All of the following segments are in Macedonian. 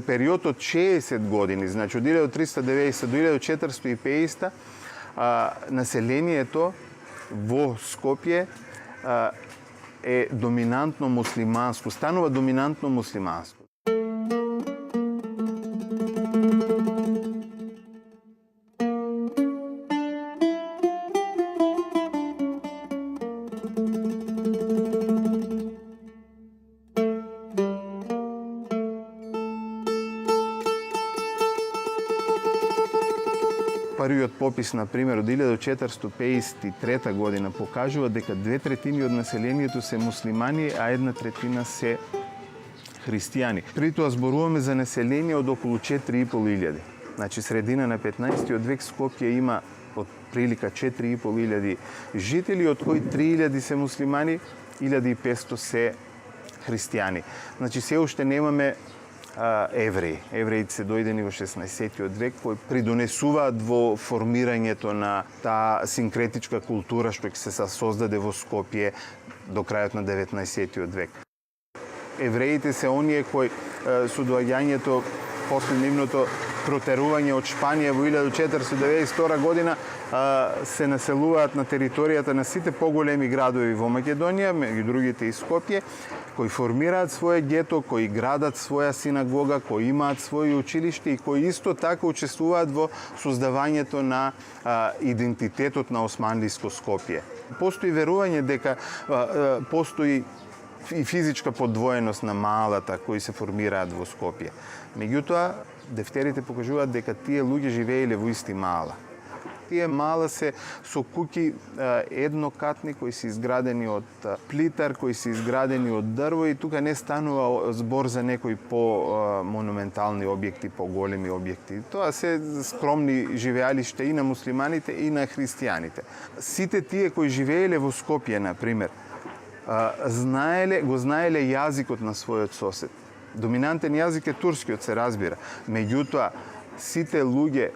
период од 60 години, значи од 1390 до 1450, населението во Скопје е доминантно муслиманско, станува доминантно муслиманско. Првиот попис, например, од 1453 година покажува дека 2/3 од населението се муслимани, а 1/3 се христијани. При тоа зборуваме за население од околу 4.500. Значи, средина на 15 век Скопје има од прилика 4.500 жители, од кои 3.000 се муслимани, 1.500 се христијани. Значи, се уште немаме евреи. Евреите се дојдени во 16 век, кои придонесуваат во формирањето на таа синкретичка култура што ќе се создаде во Скопје до крајот на 19 век. Евреите се оние кои со доаѓањето после нивното протерување од Шпанија во 1492 година се населуваат на територијата на сите поголеми градови во Македонија, меѓу другите и Скопје, кои формираат своје гето, кои градат своја синагога, кои имаат своји училишта и кои исто така учествуваат во создавањето на идентитетот на османлиско Скопје. Постои верување дека постои и физичка подвоеност на малата кои се формираат во Скопје. Меѓутоа, дефтерите покажуваат дека тие луѓе живееле во исти мала. Тие мала се со куќи еднокатни кои се изградени од плитар, кои се изградени од дрво и тука не станува збор за некои по-монументални објекти, по-големи објекти. Тоа се скромни живеалишта и на муслиманите и на христијаните. Сите тие кои живееле во Скопје, например, го знаеле јазикот на својот сосед. Доминантен јазик е турскиот, се разбира. Меѓутоа, сите луѓе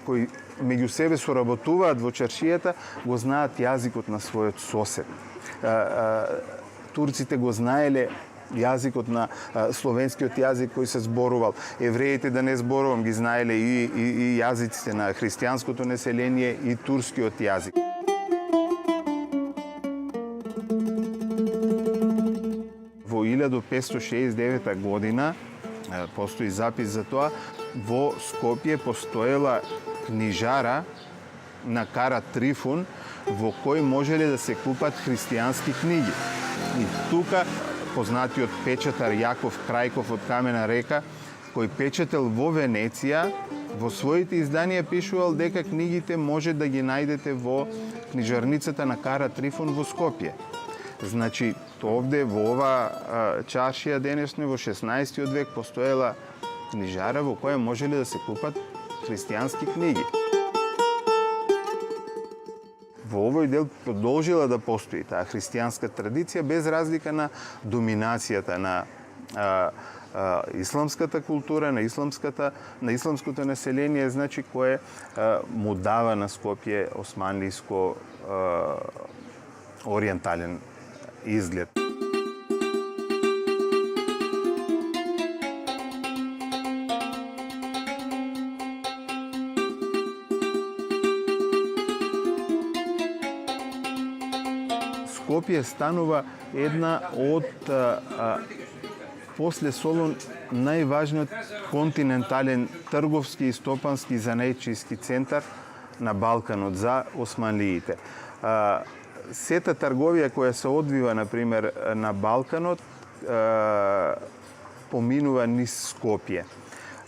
кои меѓу себе соработуваат во чаршијата, го знаат јазикот на својот сосед. Турците го знаеле јазикот на словенскиот јазик кој се зборувал. Евреите, да не зборувам, ги знаеле и јазиците на христијанското население и турскиот јазик. Во 1569 година, постои запис за тоа, во Скопје постоела книжара на Кара Трифун, во кој можеле да се купат христијански книги. И тука познатиот печатар Јаков Крајков од Камена Река, кој печател во Венеција, во своите изданија пишувал дека книгите може да ги најдете во книжарницата на Кара Трифун во Скопје. Значи, овде во ова чаршија денешно во 16 век постоела книжара во која можеле да се купат христијански книги. Во овој дел продолжила да постои таа христијанска традиција без разлика на доминацијата на исламската култура, на исламското население, значи кое му дава на Скопје османлиско ориентален изглед. Скопје станува една од после Солун најважниот континентален трговски и стопански занајчиски центар на Балканот за османлиите. Сета трговија која се одвива, например, на Балканот, поминува низ Скопје.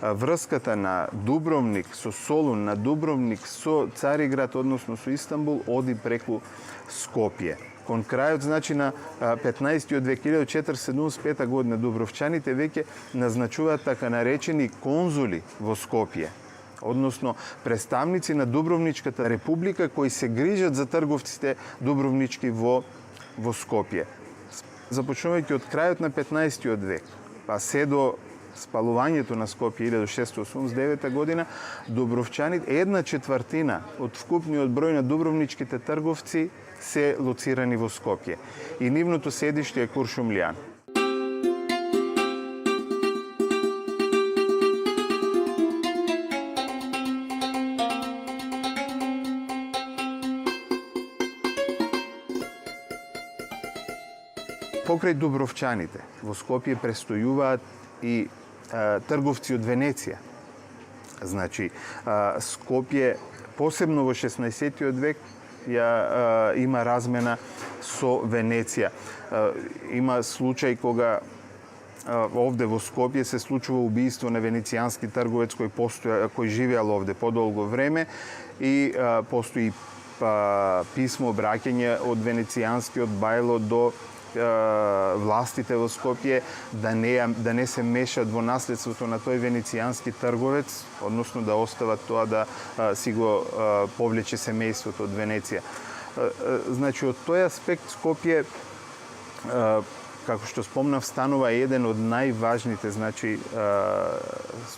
Врската на Дубровник со Солун, на Дубровник со Цариград, односно со Истанбул, оди преку Скопје. Кон крајот, значи, на 15 век, 1475 година, дубровчаните веќе назначуваат така наречени конзули во Скопје, односно представници на Дубровничката република кои се грижат за трговците дубровнички во Скопје. Започнувајќи од крајот на 15 век, па се до спалувањето на Скопје 1689 година, дубровчаните, 1/4 од вкупниот број на дубровничките трговци се лоцирани во Скопје и нивното седиште е Куршумлијан. Покрај Дубровчаните, во Скопје престојуваат и трговци од Венеција. Значи, Скопје, посебно во 16-тиот век, има размена со Венеција. Има случај кога овде во Скопје се случува убиство на венецијански трговец кој живеал овде подолго време и постои писмо обраќање од венецијанскиот бајло до властите во Скопје да не се мешат во наследството на тој венецијански трговец, односно да остават тоа да си го повлече семејството од Венеција. Значи, од тој аспект Скопје, како што спомнав, станува еден од најважните, значи,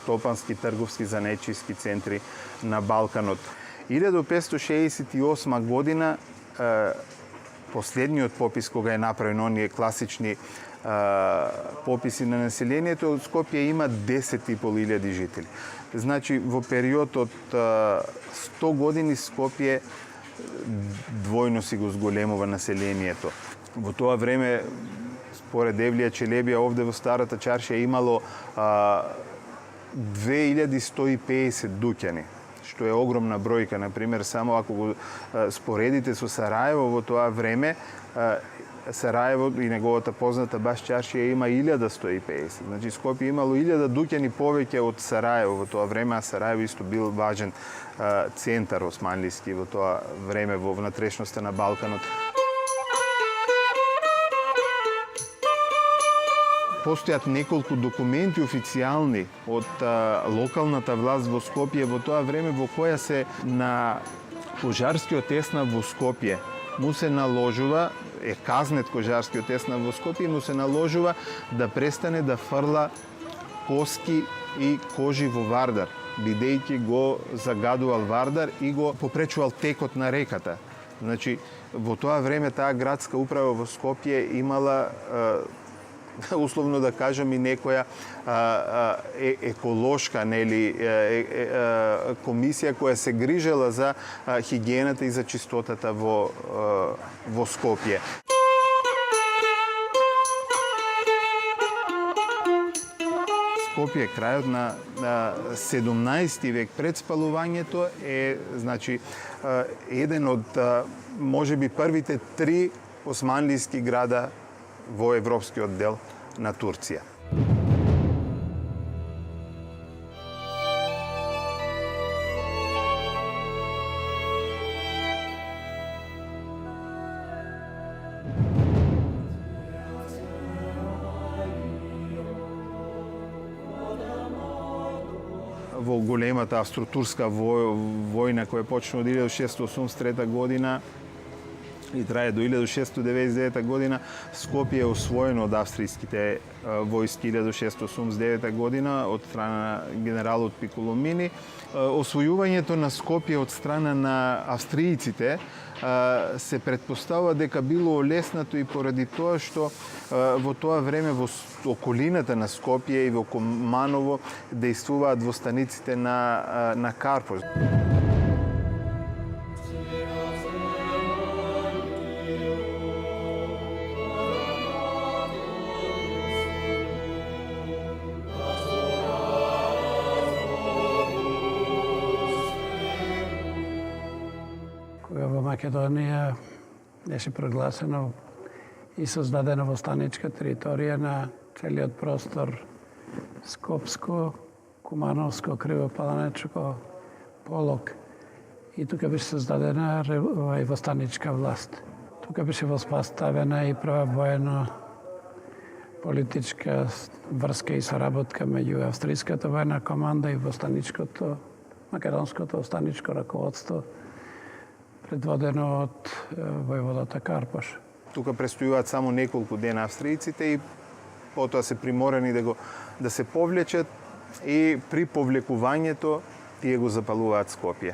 стопански, трговски, занечиски центри на Балканот. 1568 година, последниот попис кога е направен, оние класични пописи на населението, Скопје има 10.500 жители. Значи, во период од 100 години Скопје двојно си го зголемува населението. Во тоа време, според Евлија Челебија, овде во Старата чаршија имало 2150 дуќани, што е огромна бројка. Например, само ако го споредите со Сараево во тоа време, Сараево и неговата позната баш чаршија има 1150. Значи, Скопје имало 1000 дуќани повеќе од Сараево во тоа време, а Сараево исто бил важен центар османлиски во тоа време во внатрешноста на Балканот. Постојат неколку документи официјални од локалната власт во Скопје во тоа време во која се на кожарскиот еснав во Скопје му се наложува, казнет кожарскиот еснав во Скопје, му се наложува да престане да фрла коски и кожи во Вардар, бидејќи го загадувал Вардар и го попречувал текот на реката. Значи, во тоа време таа градска управа во Скопје имала условно да кажам и некоја еколошка, нели, комисија која се грижела за хигиената и за чистотата во Скопје. Скопје, крајот на 17 век пред спалувањето, е, значи, еден од можеби првите 3 османлиски града во европскиот дел на Турција. Во големата австро-турска војна која почна од 1683 година и трае до 1699 година, Скопје е освоено од австријските војски 1689 година од страна на генералот Пиколомини. Освојувањето на Скопје од страна на австријците се претпоставува дека било олеснато и поради тоа што во тоа време во околината на Скопје и во Куманово дејствуваат востаниците на Карпош. Во Македонија беше прогласено и создадена востаничка територија на целиот простор Скопско, Кумановско, Кривопаланечко, Полок. И тука беше создадена востаничка власт. Тука беше воспоставена и прва воено политичка врска и соработка меѓу австријската воена команда и востаничкото, македонското востаничко раководство, предводено од војводата Карпош. Тука престојуваат само неколку дена австријците и потоа се приморени да се повлечат и при повлекувањето тие го запалуваат Скопје.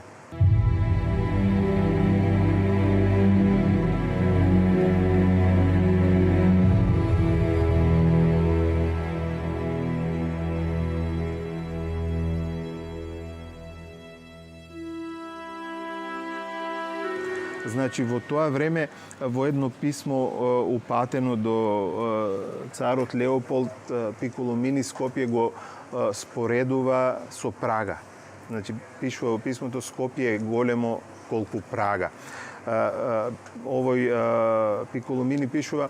Значи во тоа време во едно писмо упатено до царот Леополд, Пиколомини Скопје го споредува со Прага. Значи пишува во писмото Скопје е големо колку Прага. Овој Пиколомини пишува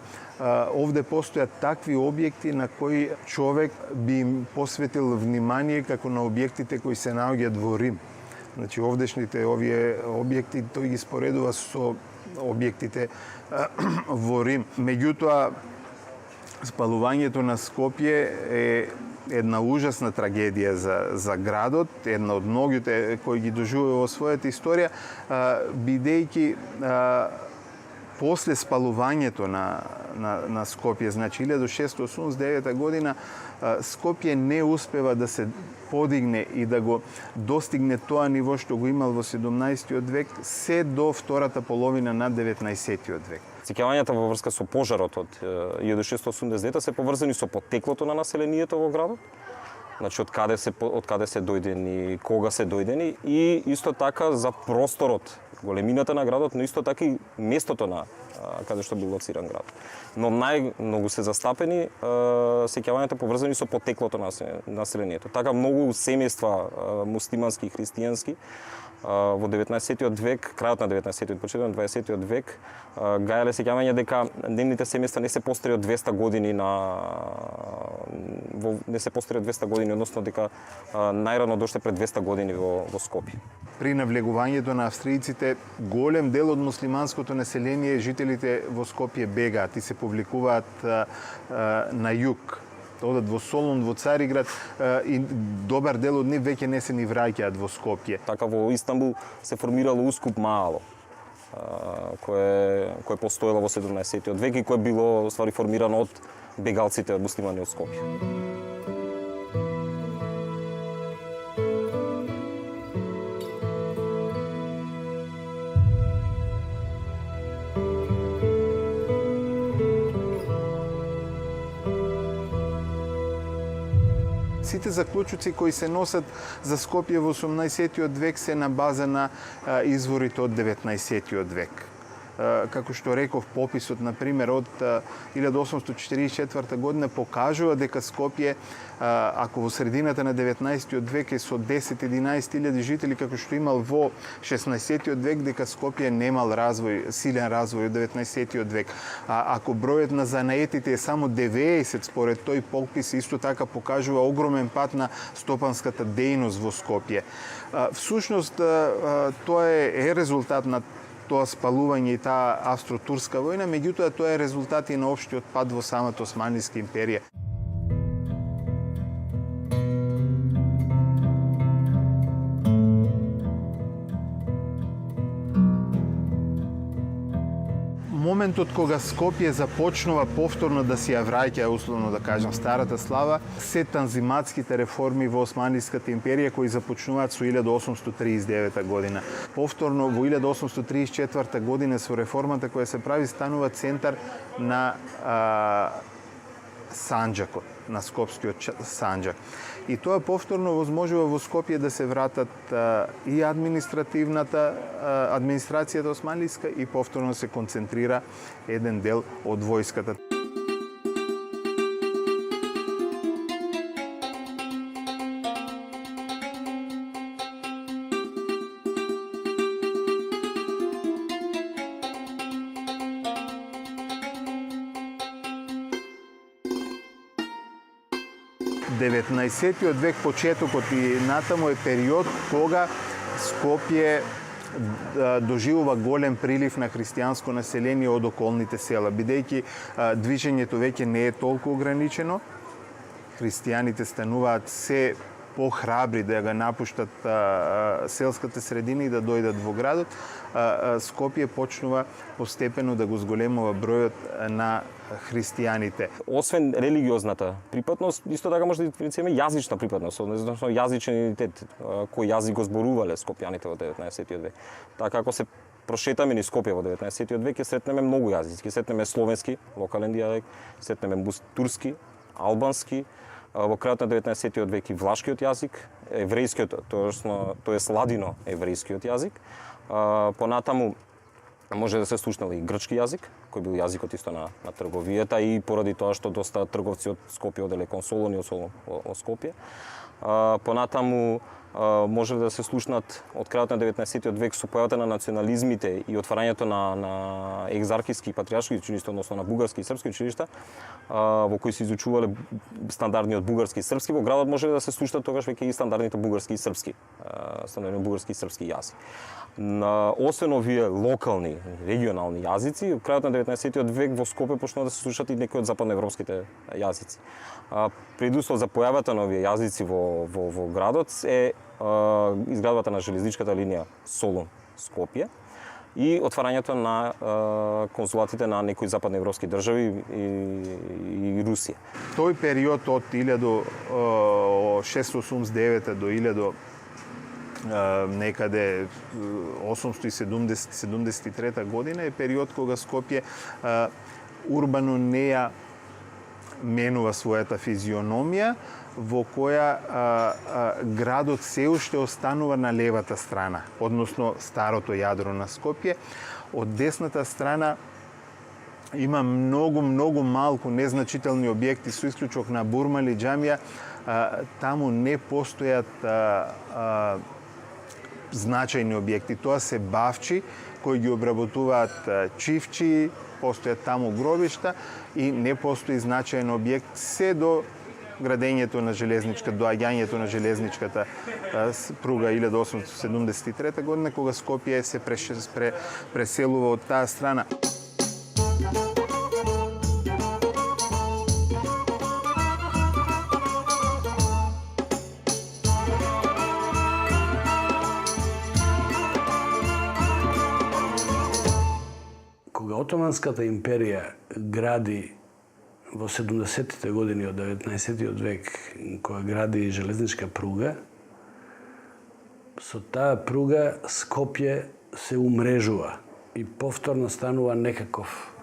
овде постојат такви објекти на кои човек би им посветил внимание како на објектите кои се наоѓаат во Рим. Значи овдешните овие објекти тој ги споредува со објектите во Рим. Меѓутоа спалувањето на Скопје е една ужасна трагедија за градот, една од многите кои ги доживува во својата историја, бидејќи после спалувањето на Скопје, значи 1689 година, Скопје не успева да се подигне и да го достигне тоа ниво што го имал во 17 век, се до втората половина на 19 век. Сеќавањата во врска со пожарот од 1689 се поврзани со потеклото на населението во градот, значи од каде се дојдени, кога се дојдени, и исто така за просторот, големината на градот, но исто така и местото на каде што бил лоциран град. Но најмногу се застапени сеќавањата поврзани со потеклото на населението. Така многу семејства муслимански и христијански во 19 век, крајот на 19 век, почетокот на 20 век, гајале сеќавање дека нивните семејства не се постари од 200 години односно дека најрано доште пред 200 години во Скопје. При навлегувањето на австријците, голем дел од муслиманското население, жителите во Скопје бегаат и се повликуваат на југ. Одат во Солун, во Цариград и добар дел од нив веќе не се ни враќаат во Скопје. Така во Истанбул се формирало Ускуп Маало, кое постоело во 17 век и кое било ствари формирано од бегалците муслимани од Скопје. Сите заклучоци кои се носат за Скопје во 18 век се на база на изворите од 19 век. Како што реков, пописот, например, од 1844 година покажува дека Скопје, ако во средината на 19 век е со 10-11 жители, како што имал во 16 век, дека Скопје немал силен развој од 19 век. Ако бројот на занаетите е само 90, според тој попис, исто така покажува огромен пат на стопанската дејност во Скопје. Всушност, тоа е резултат на тоа спалување и таа австро-турска војна, меѓутоа тоа е резултат и на општиот пад во самата Османлиска империја. Моментот кога Скопје започнува повторно да си ја враќа, условно да кажам, старата слава, се танзиматските реформи во Османлиската империја кои започнуваат со 1839 година. Повторно во 1834 година со реформата која се прави станува центар на Санџакот, на Скопскиот Санџак. И тоа повторно возможува во Скопје да се вратат и администрацијата османлиска и повторно се концентрира еден дел од војската. Деветнаесеттиот век, почетокот и натаму е период кога Скопје доживува голем прилив на христијанско население од околните села, бидејќи движењето веќе не е толку ограничено. Христијаните стануваат се похрабри да ga напуштат селската средина и да дојдат во градот. Скопје почнува постепено да го зголемува бројот на христијаните. Освен религиозната припадност, исто така може да диференцираме јазична припадност, односно јазичен идентитет, кој јазик го зборувале скопјаните во 19 век. Така ако се прошетаме низ Скопје во 19 век, ќе сретнеме многу јазици. Ќе сретнеме словенски, локален дијалект, сретнеме турски, албански, во крајот на 19 век и влашкиот јазик, еврејскиот, тоест ладино еврејскиот јазик. Понатаму Може да се слушнал и грчки јазик, кој бил јазикот исто на трговијата и поради тоа што доста трговци од Скопје оделе кон Солун и од Солун од Скопје. Понатаму може да се слушнат од крајот на 19 век со појавата на национализмите и отварањето на екзархиски и патриаршки училишта, односно на бугарски и српски училишта, во кои се изучувале стандардниот бугарски и српски, во градот може да се слушнат тогаш веќе и стандардните бугарски и српски, стандардниот бугарски и српски јазик. Освен овие локални, регионални јазици, од крајот на 19 век во Скопје почнува да се слушат и некои од западноевропските јазици. Предуслов за појавата на овие јазици во градот е изградбата на железничката линија Солун-Скопје и отварањето на конзулатите на некои западноевропски држави и Русија. Тој период од 1689 до 1000 некаде 873 година е период кога Скопје урбано не ја менува својата физиономија, во која градот се уште останува на левата страна, односно старото јадро на Скопје. Од десната страна има многу малку незначителни објекти, со исклучок на Бурмали џамија, таму не постојат значајни објекти. Тоа се бавчи кои ги обработуваат чивчи, постојат таму гробишта и не постои значајен објект се до градењето на доаѓањето на железничката пруга 1873 година, кога Скопје се преселува од таа страна. Кога Отоманската империја гради во 70-тите години од 19 век, кога гради железничка пруга, со таа пруга Скопје се умрежува и повторно станува некаков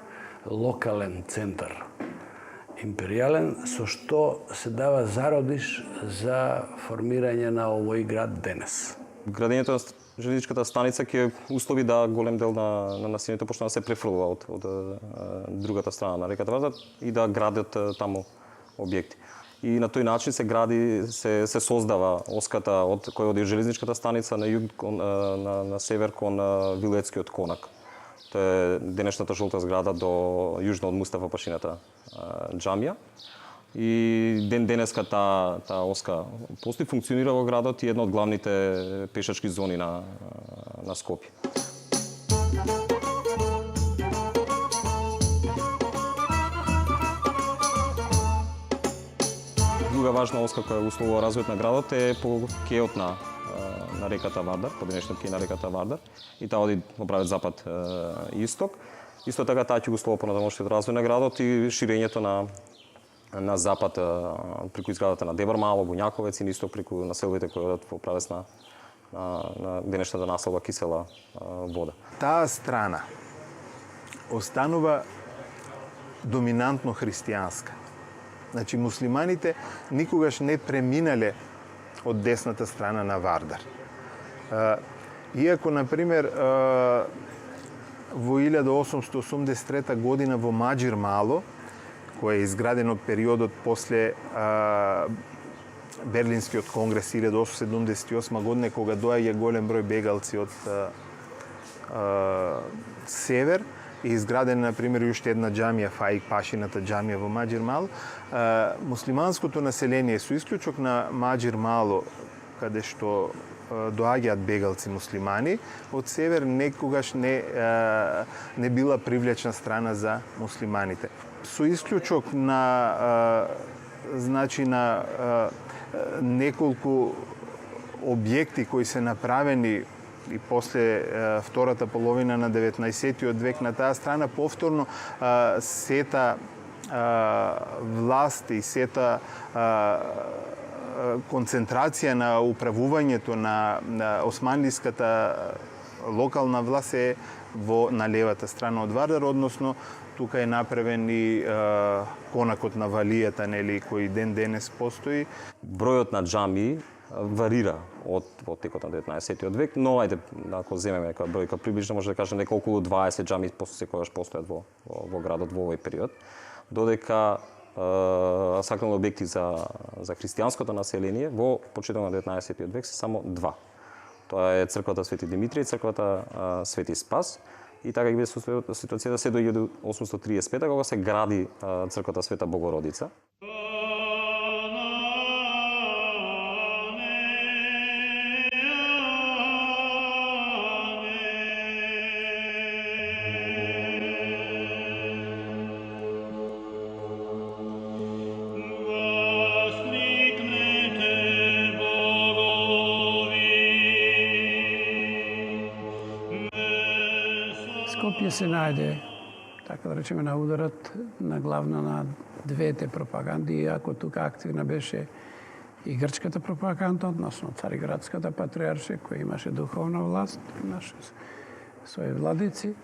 локален центар, империјален, со што се дава зародиш за формирање на овој град денес. Градењето на железничката станица ќе услови да голем дел на населението почне да се префрлува од другата страна на реката Вардар и да градат таму објекти. И на тој начин се гради, се создава оската кој оди од железничката станица на југ на север кон Вилецкиот конак. Тоа е денешната жолта зграда до јужно од Мустафа Пашината џамија. И денеска таа оска постои, функционира во градот и една од главните пешачки зони на Скопје. Друга важна оска која условува развојот на градот е по кеот на реката Вардар, по денешниот кеј на реката Вардар, и таа оди во правец запад исток. Исто така таа ќе условува понатамошниот развој на градот и ширењето на запад преку изградата на Дебар Мало, Бунјаковец и на исток преку населбите кои одат во правец на денешната населба Кисела вода. Таа страна останува доминантно христијанска. Значи, муслиманите никогаш не преминале од десната страна на Вардар. Иако, например, во 1883 година во Маџир Мало, кој е изграден од периодот после Берлинскиот конгрес 1878 година, кога доаѓа голем број бегалци од север, и изграден, например, уште една џамија, Фаик Пашината џамија во Маџир Мало. Муслиманското население, со исклучок на Маџир Мало, каде што доаѓаат бегалци муслимани, од север некогаш не била привлечна страна за муслиманите. Со исклучок на неколку објекти кои се направени и после втората половина на 19 век на таа страна, повторно сета власт и сета концентрација на управувањето на османлиската локална власт е на левата страна од Вардар, односно тука е направен и конакот на Валијата, нели, кој ден денес постои. Бројот на џамии варира во текот на 19 век, но ајде ако земеме некоја бројка приближно може да кажеме дека околу 20 џами секогаш постојат во градот во овој период, додека сакрални објекти за христијанското население во почетокот на 19 век се само два. Тоа е црквата Свети Димитрije и црквата Свети Спас. И така ги биде ситуацијата се до 1835 кога се гради црквата Света Богородица. Скопје се најде, така да речеме, на ударот на главно на двете пропаганди, иако тука активна беше и грчката пропаганда, односно Цариградската патриаршија, која имаше духовна власт, имаше своји владици,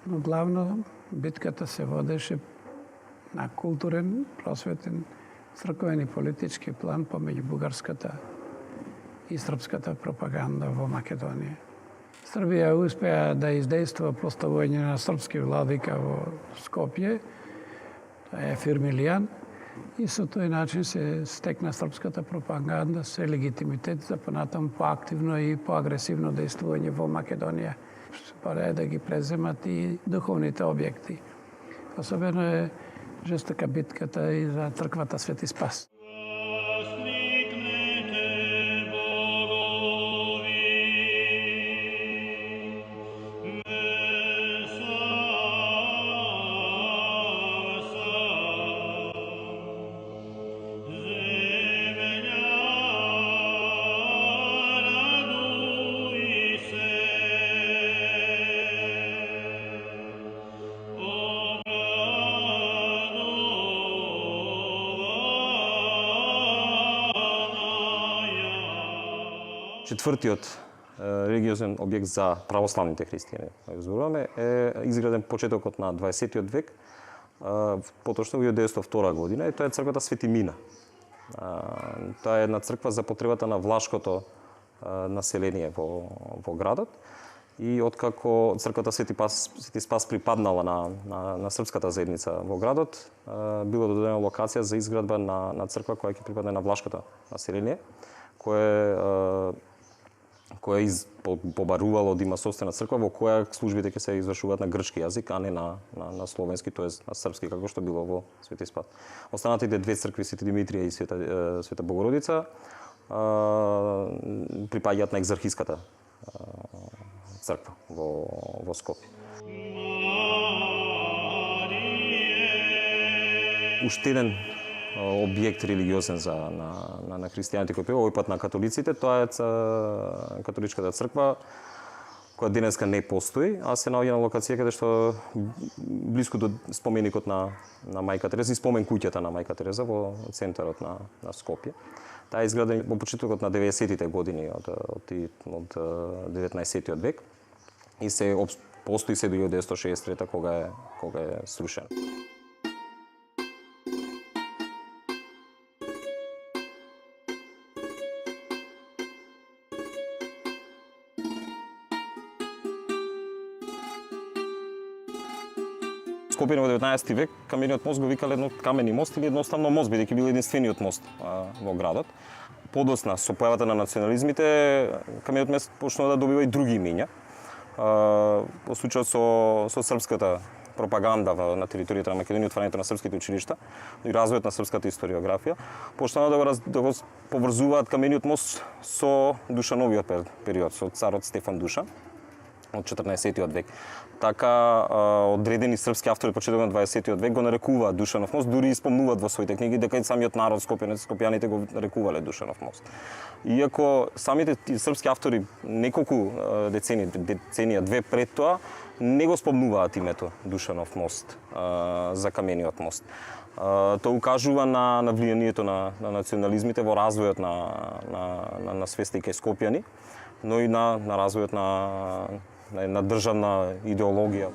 но главно битката се водеше на културен, просветен, црковен и политички план помеѓу бугарската и српската пропаганда во Македонија. Србија успеа да издействува поставување на српски владика во Скопје, тоа е Фирмилијан, и со тој начин се стекна српската пропаганда се легитимитет за понатаму поактивно и поагресивно действување во Македонија. Пора е да ги преземат и духовните објекти. Особено е жестока битката и за црквата Свети Спас. Четвртиот религиозен објект за православните христијани, зборуваме, е изграден почетокот на 20 век, поточно во 1902 година, и тоа е црквата Свети Мина. Тоа е една црква за потребата на влашкото население во градот, и откако црквата Свети Спас припаднала на српската заедница во градот, било додадена локација за изградба на црква која ќе припадне на влашкото население, која побарувало да има собствена црква во која службите ќе се извршуваат на грчки јазик, а не на словенски, тоест на српски, како што било во Свети Спас. Останатите две цркви, Свети Димитрije и Света Богородица, припаѓаат на екзархиската црква во Скопје. Уште еден објект религиозен на христијаните кој овој пат на католиците, тоа е католичката црква, која денеска не постои, а се наоѓа на локација каде што блиску до споменикот на Мајка Тереза и спомен куќата на Мајка Тереза во центарот на Скопје. Таа е изградена во почетокот на 90-тите години од 19 век и се постои се до 1963 кога е срушена. Скопје во 19 век камениот мост го викале едно камени мост или едноставно мост, бидејќи бил единствениот мост во градот. Подосна, со појавата на национализмите, камениот мост почнува да добива и други имиња. Во случајот со српската пропаганда на територијата на Македонија, отварањето на српските училишта и развојот на српската историографија, почнува да го поврзуваат камениот мост со Душановиот период, со царот Стефан Душан од 14 век. Така одредени српски автори од почетокот на 20 век го нарекуваат Душанов мост, дури испомнуваат во своите книги дека и самиот народ скопјаните го нарекувале Душанов мост. Иако самите српски автори неколку деценија две пред тоа не го спомнуваат името Душанов мост за камениот мост. Тоа укажува на влијанието на национализмите во развојот на свеста и кај скопјани, но и на развојот на државна идеологија.